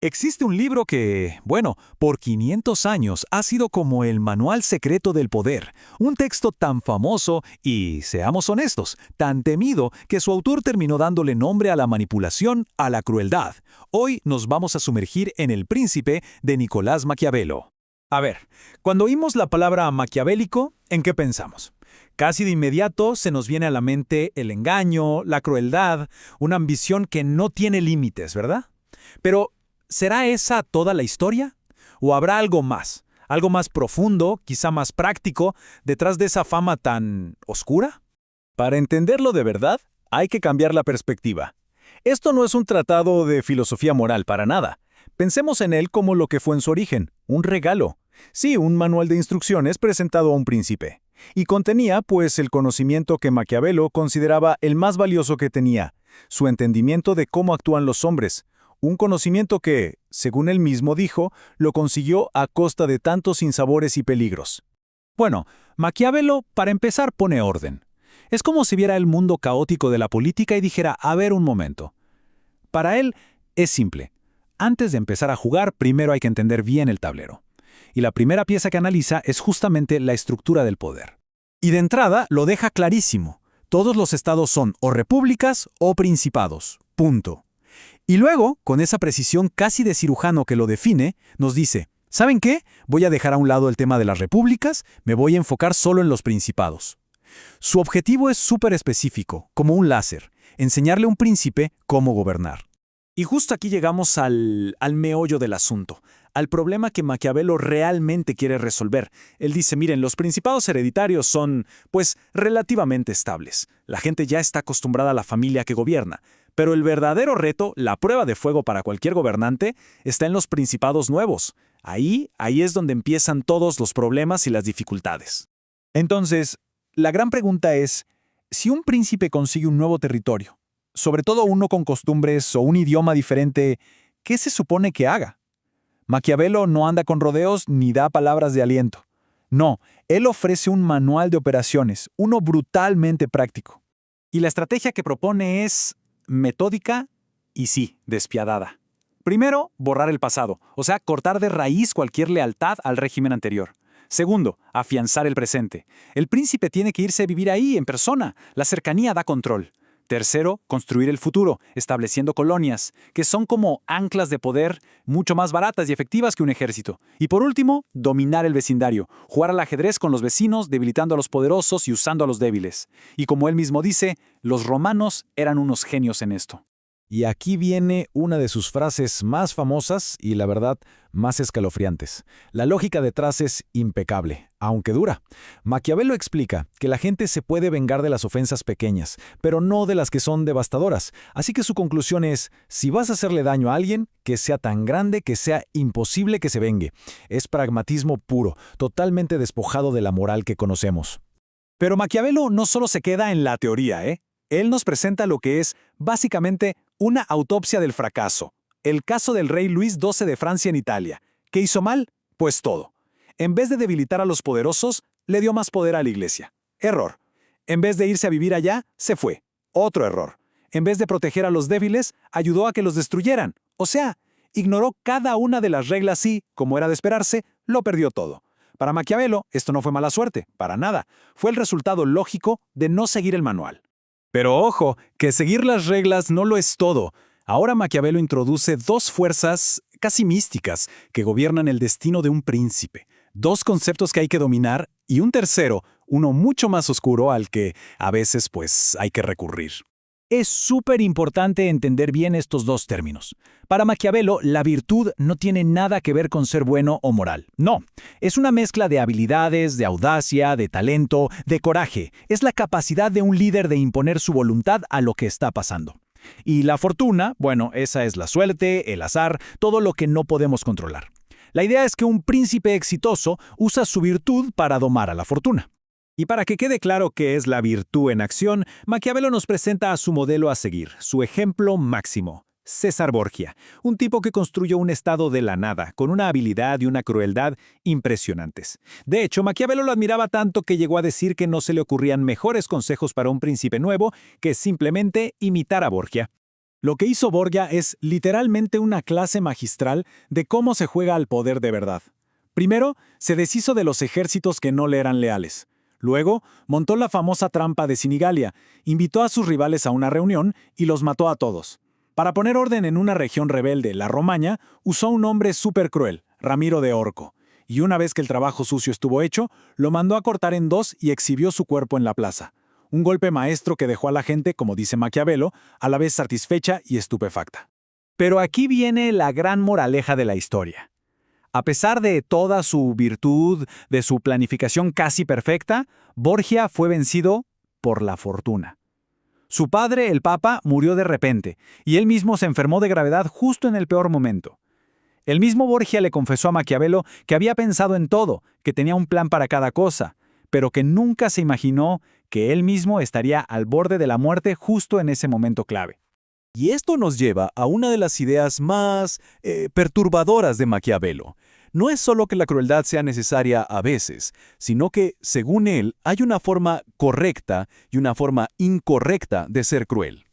Existe un libro que, bueno, por 500 años ha sido como el manual secreto del poder, un texto tan famoso y, seamos honestos, tan temido que su autor terminó dándole nombre a la manipulación, a la crueldad. Hoy nos vamos a sumergir en El Príncipe de Nicolás Maquiavelo. A ver, cuando oímos la palabra maquiavélico, ¿en qué pensamos? Casi de inmediato se nos viene a la mente el engaño, la crueldad, una ambición que no tiene límites, ¿verdad? Pero, ¿será esa toda la historia? ¿O habrá algo más profundo, quizá más práctico, detrás de esa fama tan oscura? Para entenderlo de verdad, hay que cambiar la perspectiva. Esto no es un tratado de filosofía moral para nada. Pensemos en él como lo que fue en su origen, un regalo. Sí, un manual de instrucciones presentado a un príncipe. Y contenía, pues, el conocimiento que Maquiavelo consideraba el más valioso que tenía, su entendimiento de cómo actúan los hombres, un conocimiento que, según él mismo dijo, lo consiguió a costa de tantos sinsabores y peligros. Bueno, Maquiavelo, para empezar, pone orden. Es como si viera el mundo caótico de la política y dijera, a ver un momento. Para él, es simple. Antes de empezar a jugar, primero hay que entender bien el tablero. Y la primera pieza que analiza es justamente la estructura del poder. Y de entrada lo deja clarísimo. Todos los estados son o repúblicas o principados. Punto. Y luego, con esa precisión casi de cirujano que lo define, nos dice, ¿saben qué? Voy a dejar a un lado el tema de las repúblicas, me voy a enfocar solo en los principados. Su objetivo es súper específico, como un láser, enseñarle a un príncipe cómo gobernar. Y justo aquí llegamos al meollo del asunto, al problema que Maquiavelo realmente quiere resolver. Él dice, miren, los principados hereditarios son, pues, relativamente estables. La gente ya está acostumbrada a la familia que gobierna. Pero el verdadero reto, la prueba de fuego para cualquier gobernante, está en los principados nuevos. Ahí es donde empiezan todos los problemas y las dificultades. Entonces, la gran pregunta es, si un príncipe consigue un nuevo territorio, sobre todo uno con costumbres o un idioma diferente, ¿qué se supone que haga? Maquiavelo no anda con rodeos ni da palabras de aliento. No, él ofrece un manual de operaciones, uno brutalmente práctico. Y la estrategia que propone es metódica y sí, despiadada. Primero, borrar el pasado, o sea, cortar de raíz cualquier lealtad al régimen anterior. Segundo, afianzar el presente. El príncipe tiene que irse a vivir ahí, en persona. La cercanía da control. Tercero, construir el futuro, estableciendo colonias, que son como anclas de poder mucho más baratas y efectivas que un ejército. Y por último, dominar el vecindario, jugar al ajedrez con los vecinos, debilitando a los poderosos y usando a los débiles. Y como él mismo dice, los romanos eran unos genios en esto. Y aquí viene una de sus frases más famosas y, la verdad, más escalofriantes. La lógica detrás es impecable, aunque dura. Maquiavelo explica que la gente se puede vengar de las ofensas pequeñas, pero no de las que son devastadoras. Así que su conclusión es, si vas a hacerle daño a alguien, que sea tan grande que sea imposible que se vengue. Es pragmatismo puro, totalmente despojado de la moral que conocemos. Pero Maquiavelo no solo se queda en la teoría, ¿eh? Él nos presenta lo que es, básicamente, una autopsia del fracaso. El caso del rey Luis XII de Francia en Italia. ¿Qué hizo mal? Pues todo. En vez de debilitar a los poderosos, le dio más poder a la iglesia. Error. En vez de irse a vivir allá, se fue. Otro error. En vez de proteger a los débiles, ayudó a que los destruyeran. O sea, ignoró cada una de las reglas y, como era de esperarse, lo perdió todo. Para Maquiavelo, esto no fue mala suerte, para nada. Fue el resultado lógico de no seguir el manual. Pero ojo, que seguir las reglas no lo es todo. Ahora Maquiavelo introduce dos fuerzas casi místicas que gobiernan el destino de un príncipe. Dos conceptos que hay que dominar y un tercero, uno mucho más oscuro al que a veces pues hay que recurrir. Es súper importante entender bien estos dos términos. Para Maquiavelo, la virtud no tiene nada que ver con ser bueno o moral. No, es una mezcla de habilidades, de audacia, de talento, de coraje. Es la capacidad de un líder de imponer su voluntad a lo que está pasando. Y la fortuna, bueno, esa es la suerte, el azar, todo lo que no podemos controlar. La idea es que un príncipe exitoso usa su virtud para domar a la fortuna. Y para que quede claro qué es la virtud en acción, Maquiavelo nos presenta a su modelo a seguir, su ejemplo máximo, César Borgia, un tipo que construyó un estado de la nada, con una habilidad y una crueldad impresionantes. De hecho, Maquiavelo lo admiraba tanto que llegó a decir que no se le ocurrían mejores consejos para un príncipe nuevo que simplemente imitar a Borgia. Lo que hizo Borgia es literalmente una clase magistral de cómo se juega al poder de verdad. Primero, se deshizo de los ejércitos que no le eran leales. Luego, montó la famosa trampa de Sinigalia, invitó a sus rivales a una reunión y los mató a todos. Para poner orden en una región rebelde, la Romaña, usó un hombre súper cruel, Ramiro de Orco, y una vez que el trabajo sucio estuvo hecho, lo mandó a cortar en dos y exhibió su cuerpo en la plaza. Un golpe maestro que dejó a la gente, como dice Maquiavelo, a la vez satisfecha y estupefacta. Pero aquí viene la gran moraleja de la historia. A pesar de toda su virtud, de su planificación casi perfecta, Borgia fue vencido por la fortuna. Su padre, el Papa, murió de repente, y él mismo se enfermó de gravedad justo en el peor momento. El mismo Borgia le confesó a Maquiavelo que había pensado en todo, que tenía un plan para cada cosa, pero que nunca se imaginó que él mismo estaría al borde de la muerte justo en ese momento clave. Y esto nos lleva a una de las ideas más perturbadoras de Maquiavelo. No es solo que la crueldad sea necesaria a veces, sino que, según él, hay una forma correcta y una forma incorrecta de ser cruel.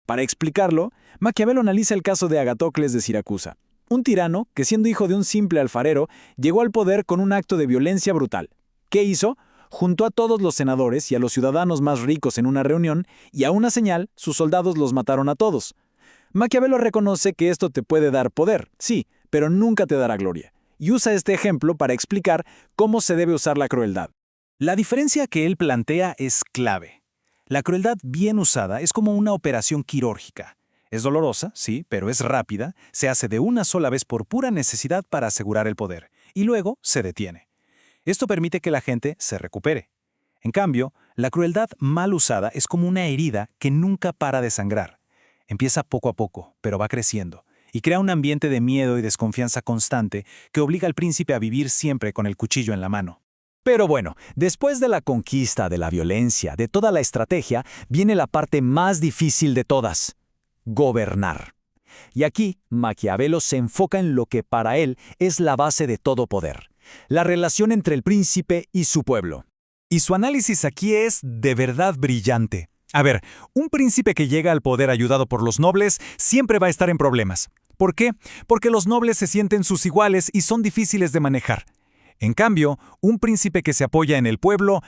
Para explicarlo, Maquiavelo analiza el caso de Agatocles de Siracusa, un tirano que, siendo hijo de un simple alfarero, llegó al poder con un acto de violencia brutal. ¿Qué hizo? Juntó a todos los senadores y a los ciudadanos más ricos en una reunión y a una señal, sus soldados los mataron a todos. Maquiavelo reconoce que esto te puede dar poder, sí, pero nunca te dará gloria, y usa este ejemplo para explicar cómo se debe usar la crueldad. La diferencia que él plantea es clave. La crueldad bien usada es como una operación quirúrgica. Es dolorosa, sí, pero es rápida, se hace de una sola vez por pura necesidad para asegurar el poder, y luego se detiene. Esto permite que la gente se recupere. En cambio, la crueldad mal usada es como una herida que nunca para de sangrar. Empieza poco a poco, pero va creciendo, y crea un ambiente de miedo y desconfianza constante que obliga al príncipe a vivir siempre con el cuchillo en la mano. Pero bueno, después de la conquista, de la violencia, de toda la estrategia, viene la parte más difícil de todas: gobernar. Y aquí, Maquiavelo se enfoca en lo que para él es la base de todo poder: la relación entre el príncipe y su pueblo. Y su análisis aquí es de verdad brillante. A ver, un príncipe que llega al poder ayudado por los nobles siempre va a estar en problemas. ¿Por qué? Porque los nobles se sienten sus iguales y son difíciles de manejar. En cambio, un príncipe que se apoya en el pueblo,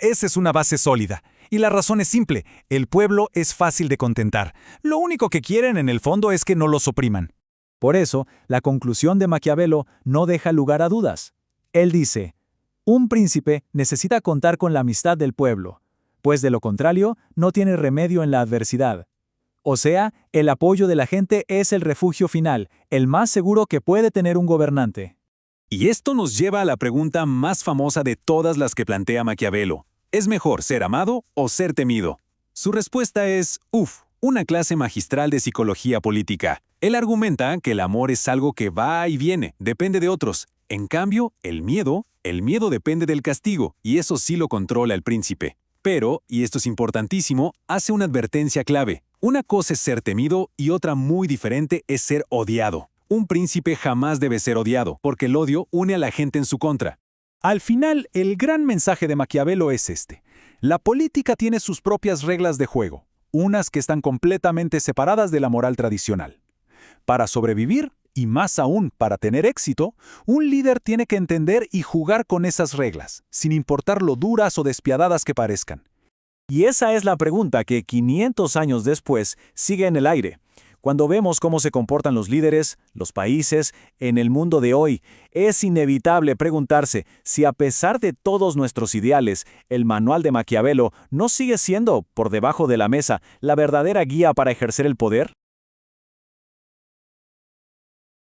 esa es una base sólida. Y la razón es simple: el pueblo es fácil de contentar. Lo único que quieren en el fondo es que no los opriman. Por eso, la conclusión de Maquiavelo no deja lugar a dudas. Él dice: un príncipe necesita contar con la amistad del pueblo, pues de lo contrario no tiene remedio en la adversidad. O sea, el apoyo de la gente es el refugio final, el más seguro que puede tener un gobernante. Y esto nos lleva a la pregunta más famosa de todas las que plantea Maquiavelo: ¿es mejor ser amado o ser temido? Su respuesta es, una clase magistral de psicología política. Él argumenta que el amor es algo que va y viene, depende de otros. En cambio, el miedo depende del castigo, y eso sí lo controla el príncipe. Pero, y esto es importantísimo, hace una advertencia clave. Una cosa es ser temido y otra muy diferente es ser odiado. Un príncipe jamás debe ser odiado, porque el odio une a la gente en su contra. Al final, el gran mensaje de Maquiavelo es este: la política tiene sus propias reglas de juego, unas que están completamente separadas de la moral tradicional. Para sobrevivir, y más aún para tener éxito, un líder tiene que entender y jugar con esas reglas, sin importar lo duras o despiadadas que parezcan. Y esa es la pregunta que 500 años después sigue en el aire. Cuando vemos cómo se comportan los líderes, los países, en el mundo de hoy, es inevitable preguntarse si, a pesar de todos nuestros ideales, el manual de Maquiavelo no sigue siendo, por debajo de la mesa, la verdadera guía para ejercer el poder.